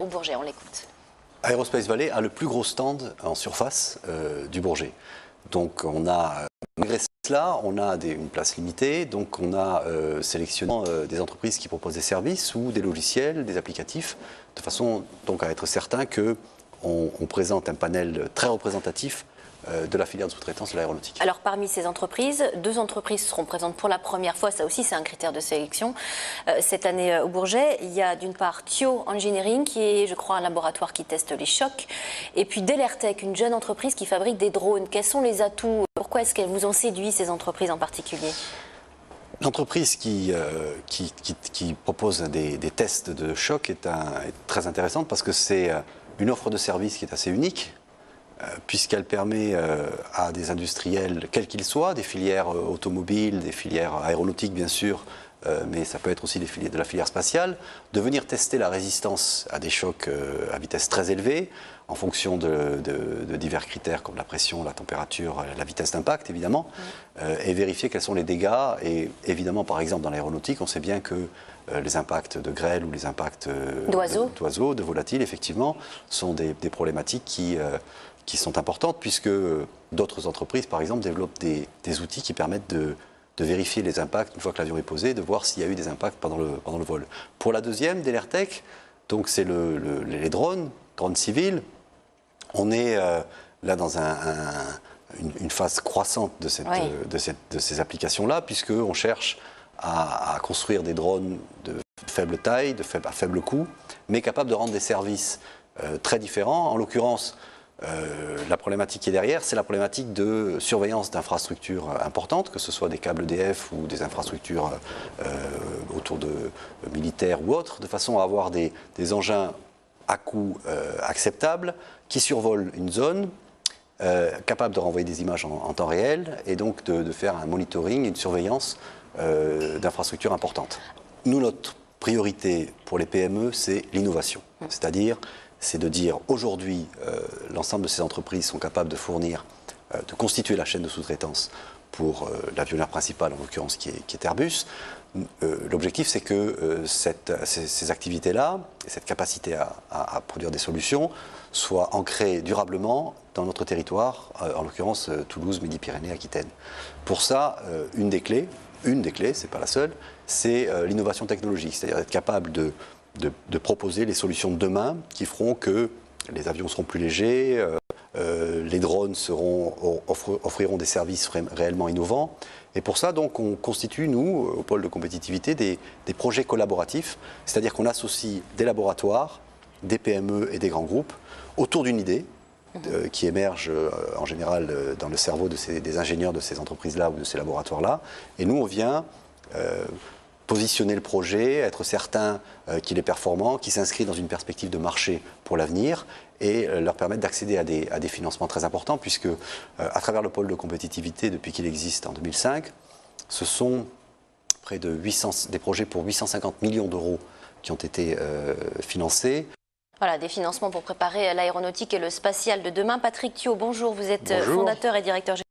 au Bourget, on l'écoute. Aerospace Valley a le plus gros stand en surface du Bourget. Donc on a, malgré cela, on a une place limitée, donc on a sélectionné des entreprises qui proposent des services ou des logiciels, des applicatifs, de façon donc à être certain qu'on présente un panel très représentatif de la filière de sous-traitance de l'aéronautique. Alors parmi ces entreprises, 2 entreprises seront présentes pour la première fois, ça aussi c'est un critère de sélection. Cette année au Bourget, il y a d'une part Thio Engineering qui est je crois un laboratoire qui teste les chocs, et puis Delertec, une jeune entreprise qui fabrique des drones. Quels sont les atouts? Pourquoi est-ce qu'elles vous ont séduit, ces entreprises en particulier? L'entreprise qui propose des tests de choc est très intéressante parce que c'est une offre de service qui est assez unique, puisqu'elle permet à des industriels, quels qu'ils soient, des filières automobiles, des filières aéronautiques bien sûr, mais ça peut être aussi de la filière spatiale, de venir tester la résistance à des chocs à vitesse très élevée, en fonction de divers critères comme la pression, la température, la vitesse d'impact évidemment, et vérifier quels sont les dégâts. Et évidemment, par exemple, dans l'aéronautique, on sait bien que les impacts de grêle ou les impacts d'oiseaux, de volatiles, effectivement, sont des problématiques qui sont importantes, puisque d'autres entreprises, par exemple, développent des outils qui permettent de vérifier les impacts une fois que l'avion est posé, de voir s'il y a eu des impacts pendant le vol. Pour la deuxième, Delertec, donc c'est les drones civils. On est là dans une phase croissante de ces applications-là, puisqu'on cherche à construire des drones de faible taille, à faible coût, mais capables de rendre des services très différents. En l'occurrence, la problématique qui est derrière, c'est la problématique de surveillance d'infrastructures importantes, que ce soit des câbles EDF ou des infrastructures autour de militaires ou autres, de façon à avoir des engins à coût acceptable qui survolent une zone, capables de renvoyer des images en temps réel et donc de faire un monitoring et une surveillance d'infrastructures importantes. Nous, notre priorité pour les PME, c'est l'innovation, c'est-à-dire c'est de dire aujourd'hui, l'ensemble de ces entreprises sont capables de fournir, de constituer la chaîne de sous-traitance pour l'avionneur principal, en l'occurrence qui est Airbus. L'objectif, c'est que ces activités-là, cette capacité à produire des solutions, soient ancrées durablement dans notre territoire, en l'occurrence Toulouse, Midi-Pyrénées, Aquitaine. Pour ça, une des clés, c'est pas la seule, c'est l'innovation technologique, c'est-à-dire être capable de proposer les solutions de demain qui feront que les avions seront plus légers, les drones offriront des services réellement innovants. Et pour ça, donc, on constitue, nous, au pôle de compétitivité, des projets collaboratifs, c'est-à-dire qu'on associe des laboratoires, des PME et des grands groupes autour d'une idée qui émerge en général dans le cerveau des ingénieurs de ces entreprises-là ou de ces laboratoires-là. Et nous, on vient positionner le projet, être certain qu'il est performant, qu'il s'inscrit dans une perspective de marché pour l'avenir et leur permettre d'accéder à des financements très importants, puisque à travers le pôle de compétitivité, depuis qu'il existe en 2005, ce sont près de des projets pour 850 millions d'euros qui ont été financés. Voilà, des financements pour préparer l'aéronautique et le spatial de demain. Patrick Thio, bonjour, vous êtes Bonjour. Fondateur et directeur général